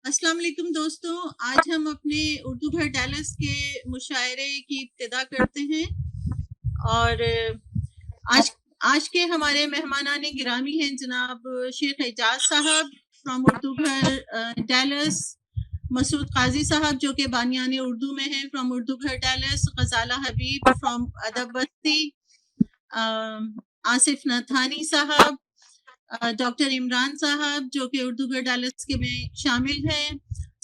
السلام علیکم دوستوں، آج ہم اپنے اردو گھر ڈیلس کے مشاعرے کی ابتدا کرتے ہیں اور آج کے ہمارے مہمانان گرامی ہیں جناب شیخ اعجاز صاحب فرام اردو گھر ڈیلس، مسعود قاضی صاحب جو کہ بانیان اردو میں ہیں فرام اردو گھر ڈیلس، غزالہ حبیب فرام ادب بستی، آصف نتھانی صاحب، ڈاکٹر عمران صاحب جو کہ اردو گھر ڈیلس کے میں شامل ہیں،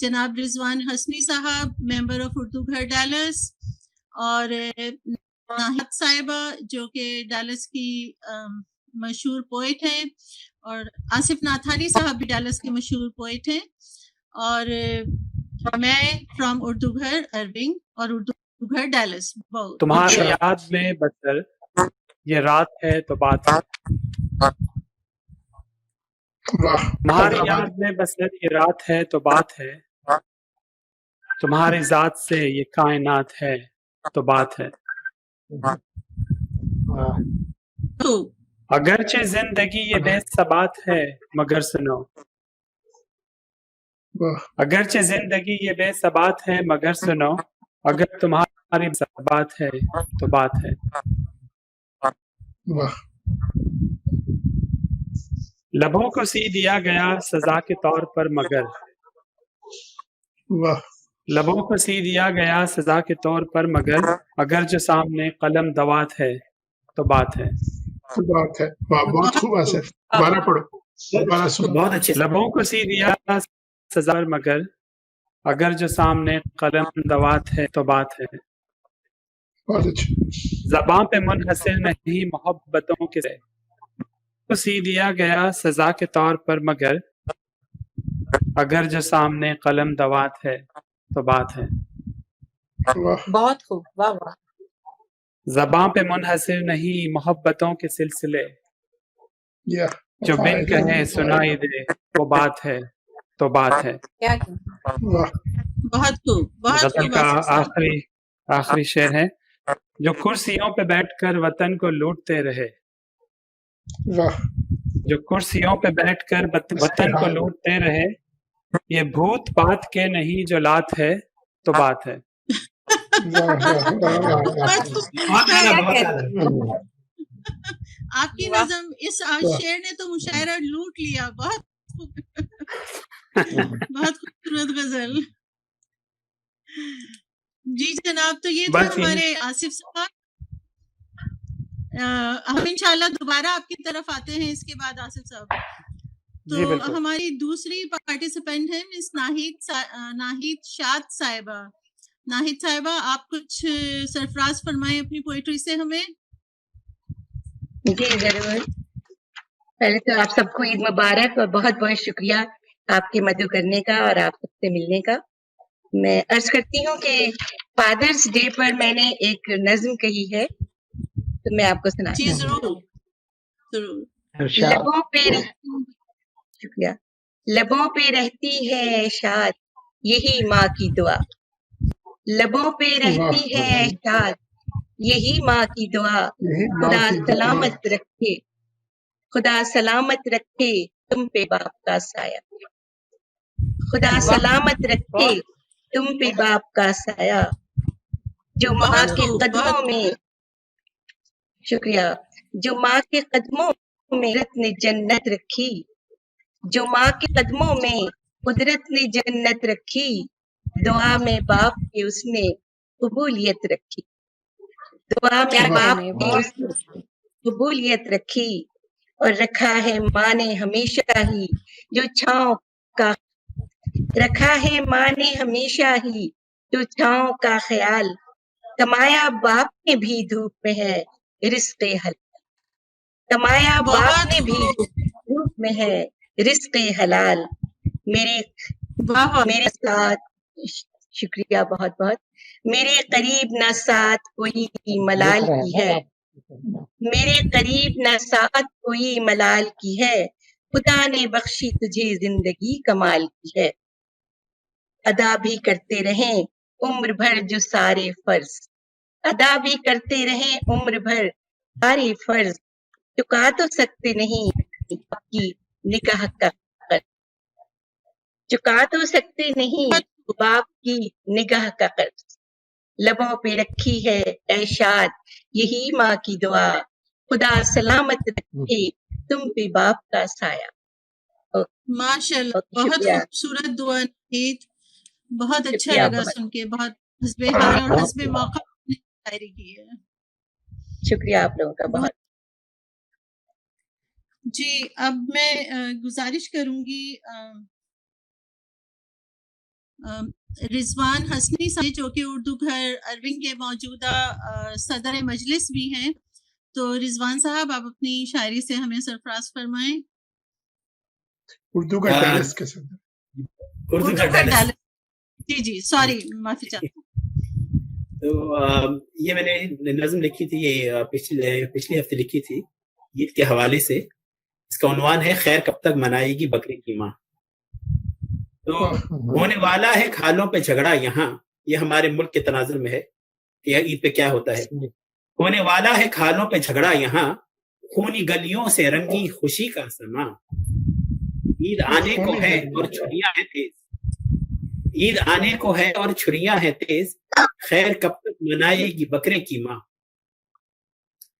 جناب رضوان حسنی صاحب ممبر آف اردو گھر ڈیلس، اور ناہید صاحبہ جو کہ ڈیلس کی مشہور پوئٹ ہیں، اور آصف ناتھانی صاحب بھی ڈیلس کے مشہور پوئٹ ہیں، اور میں فرام اردو گھر ارونگ اور اردو گھر ڈیلس۔ تمہاری یاد میں بسر یہ رات ہے تو بات ہے، تمہاری یاد میں بسر یہ رات ہے تو بات ہے، تمہاری ذات سے یہ کائنات ہے تو بات ہے۔ اگرچہ زندگی یہ بے ثبات ہے مگر سنو، اگرچہ زندگی یہ بے ثبات ہے مگر سنو، اگر تمہاری ثبات ہے تو بات ہے۔ لبوں کو سی دیا گیا سزا کے طور پر مگر، لبوں کو سی دیا گیا سزا کے طور پر مگر، اگر جو سامنے قلم دوات ہے تو بات ہے۔ بات ہے، بہت خوب آصف، دوبارہ پڑھو، دوبارہ سنو۔ بہت اچھے سے۔ لبوں کو سی دیا سزا پر مگر، اگر جو سامنے قلم دوات ہے تو بات ہے۔ بہت اچھا۔ زباں پہ منحصر نہیں محبتوں کے سے، کو سی دیا گیا سزا کے طور پر مگر، اگر جو سامنے قلم دوات ہے تو بات ہے۔ بہت خوب، واہ واہ۔ زباں پہ منحصر نہیں محبتوں کے سلسلے، جو بن کہے سنائی دے وہ بات ہے تو بات ہے۔ کیا بہت خوب، بہت غزل خوب کا آصف صاحب۔ آخری شعر ہے، جو کرسیوں پہ بیٹھ کر وطن کو لوٹتے رہے، جو کرسیوں پہ بیٹھ کر وطن کو لوٹتے رہے، یہ بھوت بات کے نہیں جو لات ہے تو بات ہے۔ آپ کی نظم اس شعر نے تو مشاعرہ لوٹ لیا، بہت بہت خوبصورت غزل۔ جی جناب، تو یہ تھا ہمارے آصف صاحب۔ ہم انشاءاللہ دوبارہ آپ کی طرف آتے ہیں اس کے بعد آصف صاحب۔ تو ہماری دوسری پارٹیسپینٹ ہے مس ناہید شاد صاحبہ۔ ناہید صاحبہ، آپ کچھ سرفراز فرمائیں اپنی پوئٹری سے ہمیں۔ جی ضرور۔ پہلے تو آپ سب کو عید مبارک اور بہت بہت شکریہ آپ کے مدعو کرنے کا اور آپ سب سے ملنے کا۔ میں عرض کرتی ہوں کہ فادرز ڈے پر میں نے ایک نظم کہی ہے تو میں آپ کو سناتی ہوں۔ ضرور ضرور۔ لبوں پہ شکریہ، لبوں پہ رہتی ہے شاد یہی ماں کی دعا، لبوں پہ رہتی ہے شاد یہی ماں کی دعا، خدا سلامت رکھے، خدا سلامت رکھے تم پہ باپ کا سایہ، خدا سلامت رکھے تم پہ باپ کا سایہ، جو ماں کے قدموں میں شکریہ، جو ماں کے قدموں میں قدرت نے جنت رکھی، جو ماں کے قدموں میں قدرت نے جنت رکھی، دعا میں باپ کی اس نے قبولیت رکھی، دعا میں باپ کی اس نے قبولیت رکھی، اور رکھا ہے ماں نے ہمیشہ ہی جو چھاؤں کا، رکھا ہے ماں نے ہمیشہ ہی جو چھاؤں کا خیال، کمایا باپ نے بھی دھوپ میں ہے رزق حلال، کمایا باپ نے بھی دھوپ میں ہے رزق حلال، میرے ساتھ شکریہ بہت بہت، میرے قریب نہ ساتھ کوئی ملال کی ہے، میرے قریب نہ ساتھ کوئی ملال کی ہے، خدا نے بخشی تجھے زندگی کمال کی ہے، ادا بھی کرتے رہیں عمر بھر جو سارے فرض، ادا بھی کرتے رہیں عمر بھر سارے فرض، چکا تو سکتے نہیں آپ کی نکاح کا قرض، चुका तो सकते नहीं बाप की निगाह का कर्ज, लबों पे रखी है ऐ शाद यही माँ की दुआ, खुदा सलामत रखे तुम पे बाप का साया। माशाल्लाह, बहुत शुक्रिया। खूबसूरत दुआ नाहिद, बहुत अच्छा शुक्रिया, लगा बहुत। सुन के, बहुत हस्बे हाल और हस्बे मौका आपने शायरी की है। शुक्रिया आप लोगों का बहुत। जी, अब मैं गुजारिश करूंगी रिजवान हसनी साहब जो कि उर्दू घर अरविंद के मौजूदा सदर मजलिस भी हैं, तो रिजवान साहब आप अपनी शायरी से हमें सरफराज फरमाएं। उर्दू का डायलेस के साथ उर्दू का डायलेस, जी जी, सॉरी, माफी चाहती हूँ। तो ये मैंने नज़म लिखी थी, ये पिछले हफ्ते लिखी थी ईद के हवाले से। इसका उन्वान है खैर कब तक मनाएगी बकरी की माँ। तो होने वाला है खालों पे झगड़ा यहाँ, ये हमारे मुल्क के तनाजुर में है कि यह ईद पे क्या होता है। होने वाला है खालों पे झगड़ा यहाँ, खूनी गलियों से रंगी खुशी का समा। ईद आने को है और छुरियां हैं तेज, ईद आने को है और छुरियां हैं तेज, खैर कब तक मनाएगी बकरे की माँ।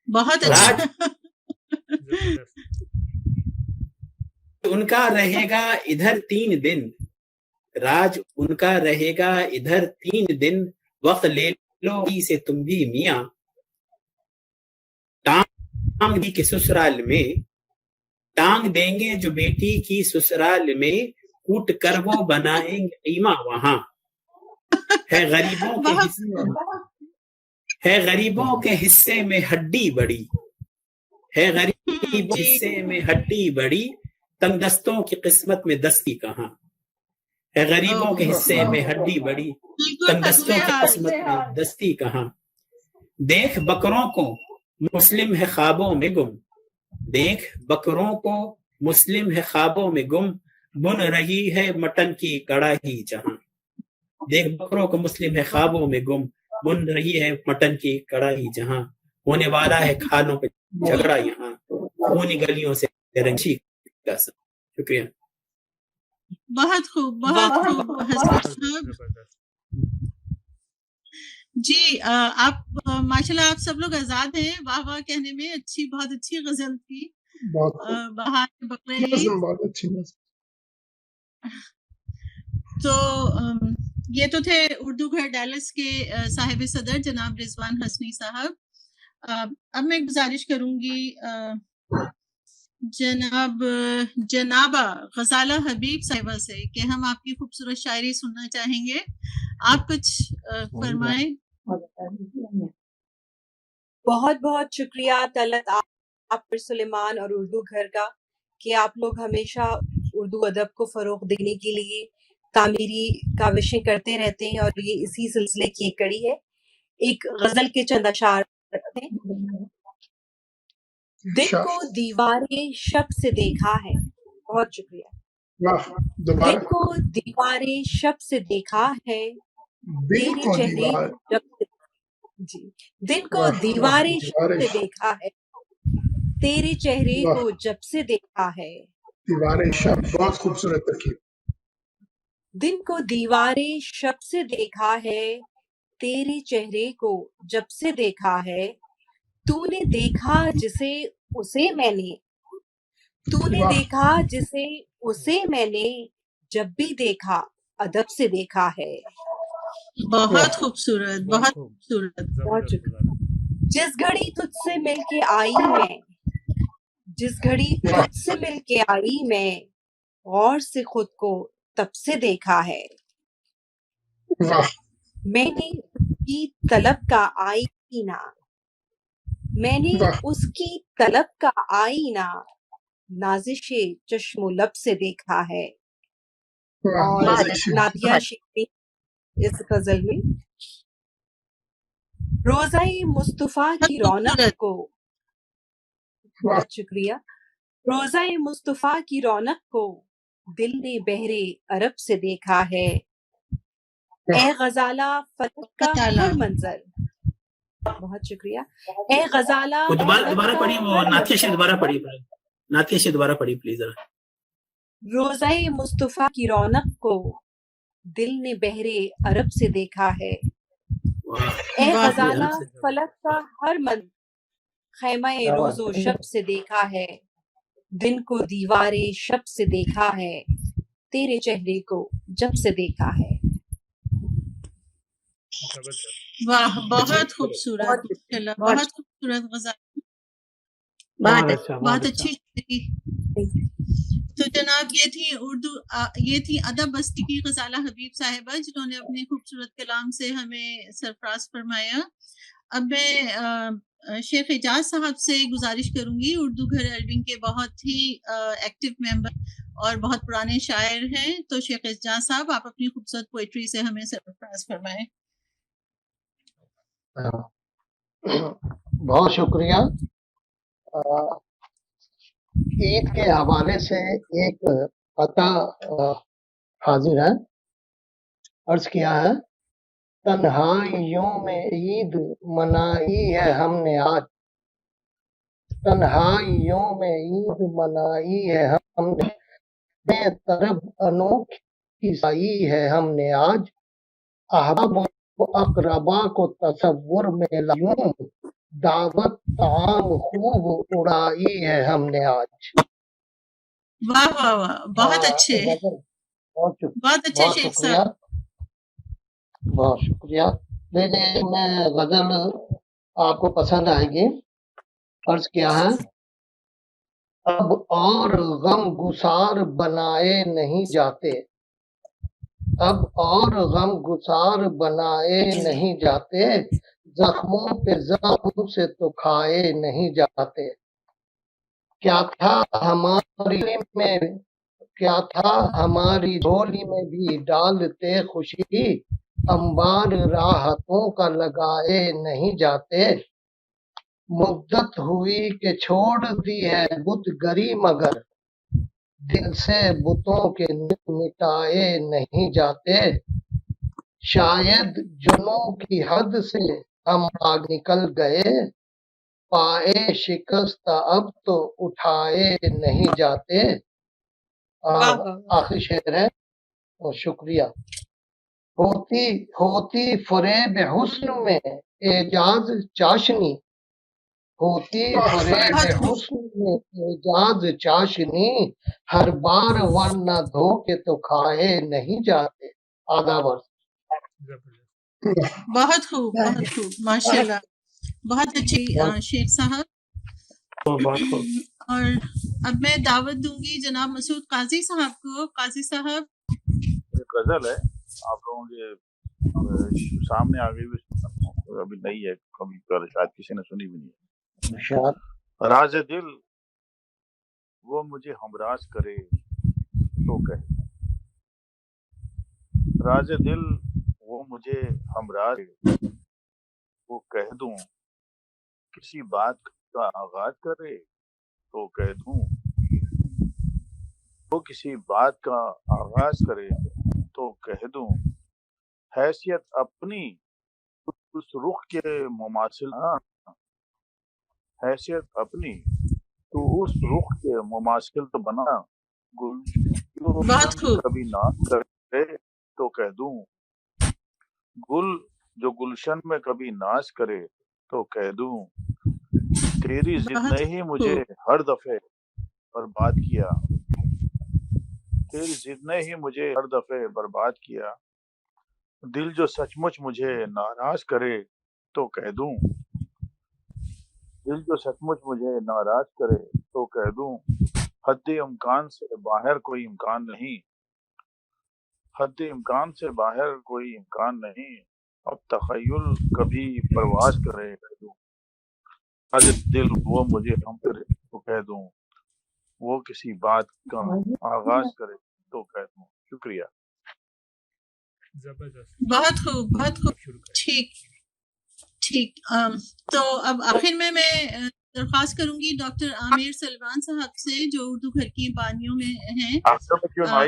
बहुत अच्छा। उनका रहेगा इधर 3 दिन, राज उनका रहेगा इधर 3 दिन, वक्त ले लो से तुम भी मियाँ। टांग दी के ससुराल में, टांग देंगे जो बेटी की ससुराल में, कूट कर वो बनाएंगे कीमा वहां। है गरीबों के हिस्से में हड्डी बड़ी, है गरीबों हिस्से में हड्डी बड़ी, तंगदस्तों की किस्मत में दस्ती कहाँ। है गरीबों के हिस्से में हड्डी बड़ी, तंगदस्तों की किस्मत में दस्ती कहाँ। देख बकरों को मुस्लिम है ख्वाबों में गुम, देख बकरों को मुस्लिम है ख्वाबों में गुम, बुन रही है मटन की कड़ाही जहां। देख बकरों को मुस्लिम है ख्वाबों में गुम, बुन रही है मटन की कड़ाही जहां। होने वाला है खानों पे झगड़ा यहाँ, खूनी गलियों से रंगी का सब। शुक्रिया। बहुत खूब, बहुत खूब हसरत साहब जी। आप माशाल्लाह आप सब लोग आजाद हैं, वाह वाह कहने में। अच्छी, बहुत अच्छी गजल थी। बहार बकरे बहुत अच्छी नज़म। तो ये तो थे उर्दू घर डैलस के साहिब सदर जनाब रिजवान हसनी साहब। अब मैं गुजारिश करूंगी जनाबा गजाला हबीब साहिबा से कि हम आपकी खूबसूरत शायरी सुनना चाहेंगे। आप कुछ फरमाएं। बहुत बहुत शुक्रिया तलत आप पर सुलेमान और उर्दू घर का कि आप लोग हमेशा उर्दू अदब को फरोग देने के लिए तामीरी काविशें करते रहते हैं, और ये इसी सिलसिले की एक कड़ी है। एक गजल के चंद अशार हैं। दिल को दीवारे शक से देखा है, बहुत शुक्रिया। दिल को दीवारे शक से देखा है, तेरे चेहरे जब जी, दिल को दीवारे शक से देखा है, तेरे चेहरे को जब से देखा है। दीवारे शक, बहुत खूबसूरत तरकीब। दिन को दीवारे शक से देखा है, तेरे चेहरे को जब से देखा है। तूने देखा जिसे उसे मैंने, तूने देखा जिसे उसे मैंने, जब भी देखा अदब से देखा है। बहुत खूबसूरत, बहुत खूबसूरत। जिस घड़ी तुझसे मिलके आई मैं, जिस घड़ी तुझसे मिलके आई मैं, गौर से खुद को तब से देखा है। मैंने उसकी तलब का आईना, मैंने उसकी तलब का आईना, नाजिशे चश्मो लब से देखा है। और नादिया शेखी इस गजल में, रोज़ाए मुस्तफा की रौनक को, बहुत शुक्रिया, रोज़ाए मुस्तफा की रौनक को दिल ने बहरे अरब से देखा है। ए गजाला फलक का हर मंजर, बहुत शुक्रिया। ए गजाला दोबारा पढ़िए, वो नातिया शेर दोबारा पढ़िए, नातिया शेर दोबारा पढ़िए प्लीज। रोज़ाए मुस्तफ़ा की रौनक को दिल ने बहरे अरब से देखा है। ए वाह गजाला फलक का हर मन खैमाए रोज़ो शब से देखा है। दिन को दीवारे शब से देखा है, तेरे चेहरे को जब से देखा है। वाह बहुत खूबसूरत माशाल्लाह, बहुत खूबसूरत गज़ल, बहुत बहुत अच्छा। अच्छा, बहुत अच्छी शायरी। तो जनाब ये थी ये थी अदब बस्ती की गजाला हबीब साहिबा जिन्होंने अपने खूबसूरत कलाम से हमें सरफराज फरमाया। अब मैं शेख एजाज साहब से गुजारिश करूंगी, उर्दू घर अरबिंग के बहुत ही एक्टिव मेंबर और बहुत पुराने शायर हैं, तो शेख एजाज साहब आप अपनी खूबसूरत पोइट्री से हमें सरफराज फरमाएं। बहुत शुक्रिया। ईद के हवाले से एक अता हाजिर है, अर्ज किया है। तन्हाइयों में ईद मनाई है हमने आज, तन्हाइयों में ईद मनाई है हमने, बेतरब अनोखी साई है हमने आज, अहबाब अकरबा को तसव्वुर में लायूं, दावत ताम खूब उड़ाई है हमने आज। वाह वाह वाह, बहुत अच्छे, बहुत अच्छे शेख शुक्रिया, साहब। बहुत शुक्रिया। लेकिन मैं गजल आपको पसंद आएगी। अर्ज किया है। अब और गम गुसार बनाए नहीं जाते, अब और गम गुसार बनाए नहीं जाते, जख्मों पे जख्म से तो खाए नहीं जाते। क्या था हमारी झोली में भी डालते खुशी, अंबार राहतों का लगाए नहीं जाते। मुद्दत हुई कि छोड़ दी है बुतगरी, मगर दिल से बुतों के मिटाए नहीं जाते। शायद जुनूं की हद से हम आग निकल गए, पाए शिकस्त अब तो उठाए नहीं जाते। आखिरी शेर है, और शुक्रिया। होती फरेब हुस्न में एजाज चाशनी, होती फरेब हुस्न में एजाज चाशनी, हर बार वरना धोखे तो खाए नहीं जाते। आदाब। बहुत खूब माशाल्लाह, बहुत अच्छी शेख साहब। बहुत खूब। और अब मैं दावत दूंगी जनाब मसूद काजी साहब को। काजी साहब, गजल है आप लोगों के सामने आ गई, अभी नहीं है, कभी शायद किसी ने सुनी भी नहीं है। राज दिल वो मुझे हमराज करे तो कहे, राज दिल वो मुझे हमराज वो कह दूं, किसी बात का आगाज करे तो कह दूं, वो किसी बात का आगाज करे तो कह दूं, हैसियत अपनी उस रुख के मुमासिल, हैसियत अपनी तो उस रुख के मुमासिल तो बना, गुल कभी ना करे तो कह दूं, गुल जो गुलशन में कभी नाश करे तो कह दूं, तेरी जिद ने ही मुझे हर दफे बर्बाद किया, तेरी जिद ने ही मुझे हर दफे बर्बाद किया, दिल जो सचमुच मुझे नाराज करे तो कह दूं, दिल जो सचमुच मुझे नाराज करे तो कह दूं, हद इम्कान से बाहर कोई इम्कान नहीं, हद इम्कान से बाहर कोई इम्कान नहीं, अब तखय्युल कभी परवाज करे कह दूं, आज दिल वो मुझे हम करे तो कह दूं, वो किसी बात का आगाज करे तो कह दूं। शुक्रिया। बहुत खूब, ठीक। तो अब आखिर में मैं दरख्वास्त करूंगी डॉक्टर आमिर सलमान साहब से, जो उर्दू घर की बानियों में हैं।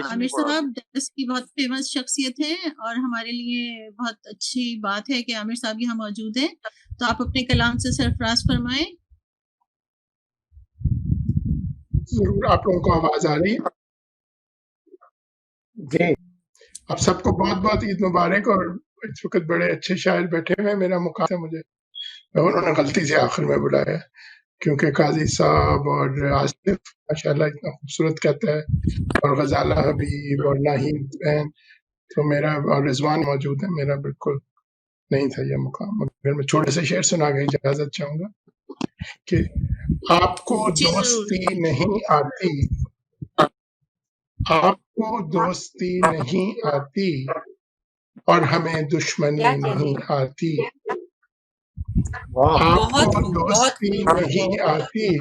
आमिर साहब डैलस की बहुत फेमस शख्सियत हैं और हमारे लिए बहुत अच्छी बात है कि आमिर साहब यहाँ मौजूद हैं, तो आप अपने कलाम से सरफराज फरमाएं। जरूर, आप लोगों को आवाज आ रही है? जी आप सबको बहुत बहुत ईद मुबारक। और इस वक्त बड़े अच्छे शायर बैठे हुए हैं, मेरा मुकाम है मुझे, उन्होंने गलती से आखिर में बुलाया क्योंकि काजी साहब और आसिफ माशाल्लाह इतना खूबसूरत कहता है, और गजाला हबीब और नाहिद बहन, तो मेरा और रिजवान मौजूद है, मेरा बिल्कुल नहीं था ये मुकाम। मगर मैं छोटे से शेर सुना के इजाजत चाहूंगा कि आपको जी जरूर। दोस्ती नहीं आती, आपको दोस्ती नहीं आती और हमें दुश्मनी क्या कह रहे नहीं हैं? आती। वाह बहुत आपको खूब, बहुत दोस्ती खूब। नहीं आती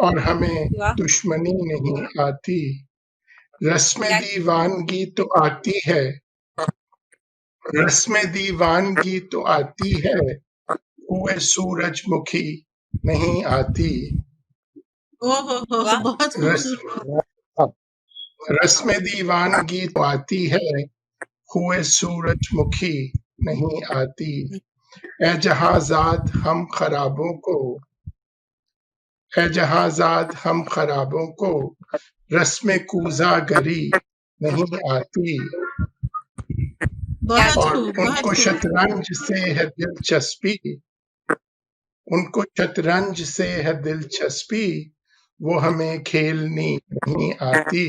और हमें वाह, दुश्मनी नहीं आती। रस्म क्या दीवानगी तो आती है, रस्म दीवानगी तो आती है, हुए सूरजमुखी नहीं आती। ओहो हो, वाह, बहुत खूबसूरत। रस्म दीवानगी तो आती है, हुए सूरजमुखी नहीं आती। ए जहाज़ाद हम खराबों को, ए जहाज़ाद हम खराबों को रस्म कूज़ागरी नहीं आती। बहुत और खूब, बहुत उनको खूब। शतरंज से है दिलचस्पी, उनको शतरंज से है दिलचस्पी, वो हमें खेलनी नहीं आती।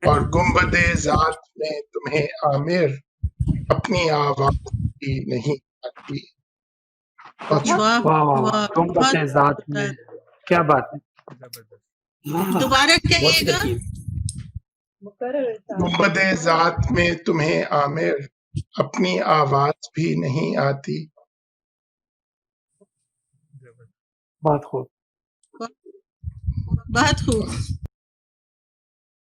और गुंबदे ज़ात में तुम्हें आमिर अपनी आवाज भी नहीं आती। बहुत वाह वाह वाह वाह, वाह, तुम बहुत बते ज़ात में, क्या बात है। हाँ, दोबारा बहुत कहिएगा। लतीफ। गुंबदे ज़ात में तुम्हें आमिर अपनी आवाज भी नहीं आती। बहुत खूब। बहुत खूब।